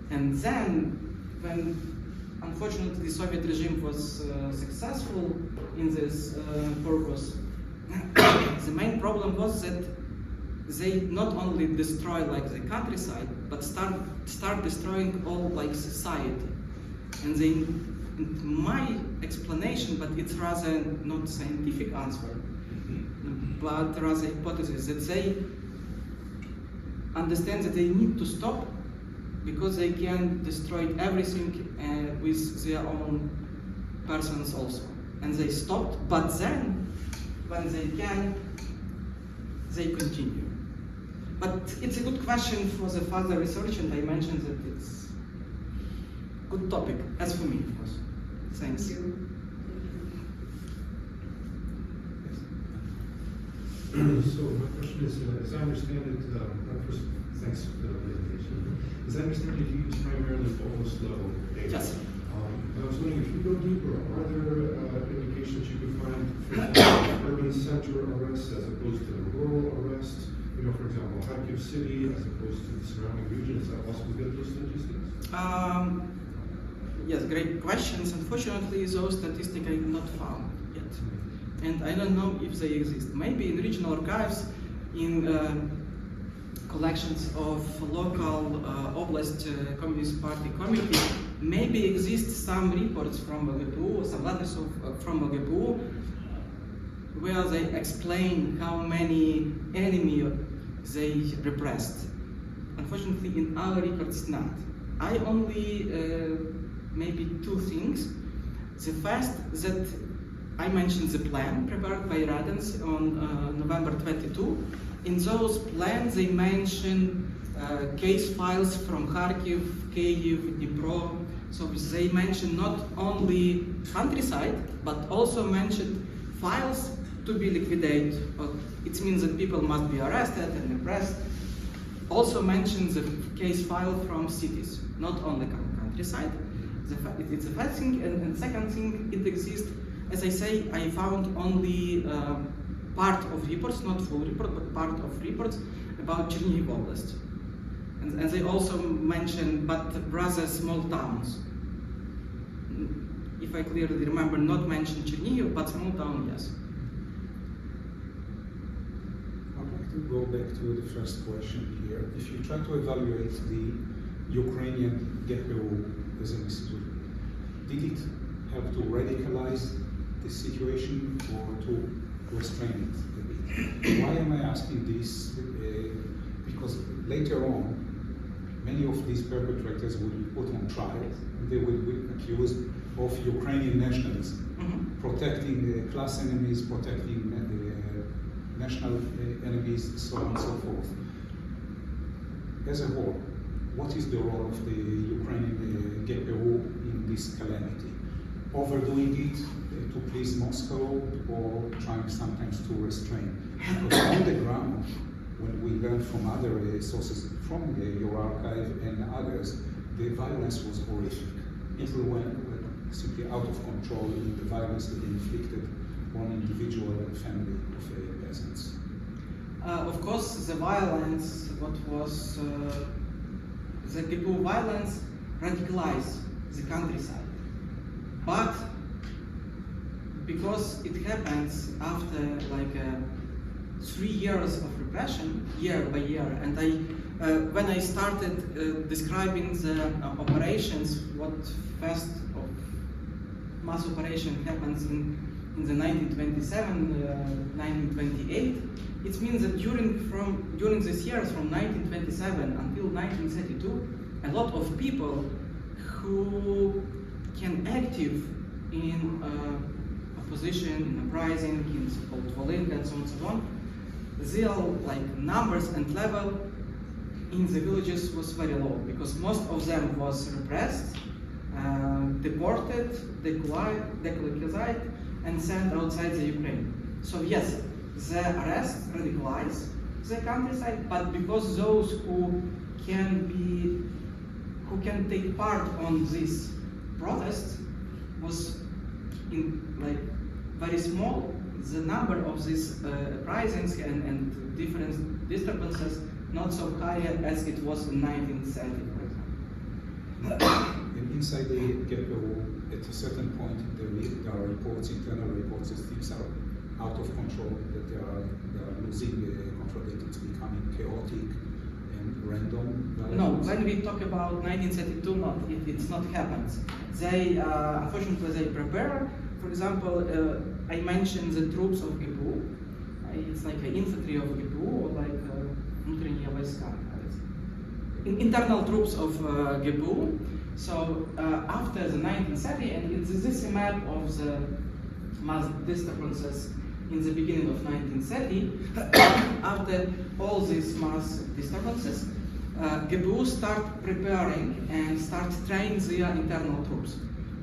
And then, when unfortunately the Soviet regime was successful in this purpose, the main problem was that they not only destroy like the countryside, but start destroying all like society. And they, my explanation, but it's rather not scientific answer, but rather hypothesis, that they understand that they need to stop because they can destroy everything with their own persons also. And they stopped, but then, when they can, they continue. But it's a good question for the further research, and I mentioned that it's a good topic, as for me, of course. Thanks. Thank you. So my question is, as I understand it, first, thanks for the presentation. As I understand it, you use primarily bonus level data. Yes. I was wondering if you go deeper, are there indications you could find for urban center arrests as opposed to rural arrests? You know, for example, Kharkiv City as opposed to the surrounding region. Is that possible to get those statistics? Yes, great questions. Unfortunately, those statistics I have not found yet. And I don't know if they exist. Maybe in regional archives, in collections of local Oblast Communist Party committee, maybe exist some reports from OGPU, some letters from OGPU, where they explain how many enemy they repressed. Unfortunately, in our records, not. I only maybe two things. The first, that I mentioned the plan prepared by Radens on November 22. In those plans, they mention case files from Kharkiv, Kyiv, Dnipro. So they mention not only countryside, but also mentioned files to be liquidated. It means that people must be arrested and repressed. Also mentions the case file from cities, not only countryside. It's the first thing, and second thing, it exists. As I say, I found only part of reports, not full report, but part of reports about Chernihiv Oblast. And they also mention, but rather small towns. If I clearly remember, not mention Chernihiv, but small town, yes. I'd like to go back to the first question here. If you try to evaluate the Ukrainian GPO as an institute, did it help to radicalize the situation or to restrain it a bit? Why am I asking this? Because later on, many of these perpetrators will be put on trial, and they will be accused of Ukrainian nationalism, protecting class enemies, protecting national enemies, so on and so forth. As a whole, what is the role of the Ukrainian GPO in this calamity? Overdoing it to please Moscow, or trying sometimes to restrain? Because on the ground, when we learn from other sources, from your archive and others, the violence was horrific. People were simply out of control in the violence that they inflicted on individual and family of peasants. Of course, the violence, what was the people violence radicalized the countryside. But because it happens after like 3 years of repression, year by year, and when I started describing the operations, what first of mass operation happens in the 1927, 1928, it means that during these years from 1927 until 1932, a lot of people who can active in opposition, in uprising, in so-called Volinka, and so on and so on, their like numbers and level in the villages was very low, because most of them was repressed, deported, decolonized, and sent outside the Ukraine. So yes, the arrest radicalized, the countryside, but because those who can take part on this protest was very small. The number of these uprisings and different disturbances not so high as it was in 1930, for example. And inside the ghetto, at a certain point, there are reports, internal reports, that things are out of control, that they are losing control, that it's becoming chaotic and random. No, when we talk about 1932, it's not happens. They, unfortunately, they prepare. For example, I mentioned the troops of GPU. It's like an infantry of GPU, or like внутренние войска. Internal troops of GPU. So after the 1930, and this is a map of the mass disturbances in the beginning of 1930. After all these mass disturbances, GPU start preparing and start training their internal troops.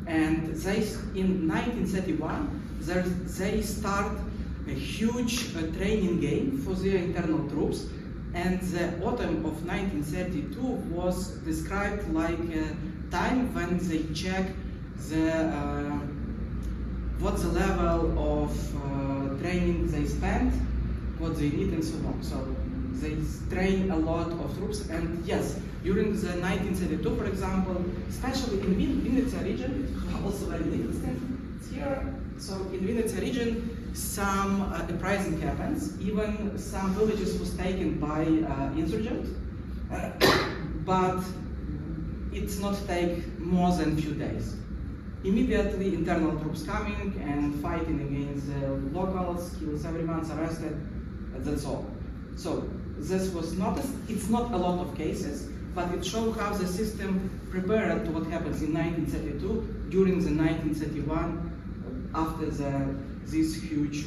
And they, in 1931, they start a huge training game for their internal troops. And the autumn of 1932 was described like a time when they check what the level of training they spent, what they need, and so on. So they train a lot of troops. And yes, during the 1932, for example, especially in Vinnytsia region, also very interesting here. So in Vinnytsia region, some uprising happens. Even some villages was taken by insurgents, but it's not take more than few days. Immediately, internal troops coming and fighting against the locals, kills everyone, arrested. That's all. So this was not. It's not a lot of cases, but it shows how the system prepared to what happens in 1932 during the 1931 after this huge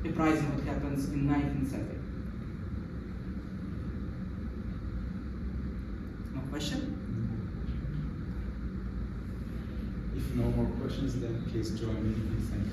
uprising that happens in 1930. No question? If no more questions, then please join me in thanking.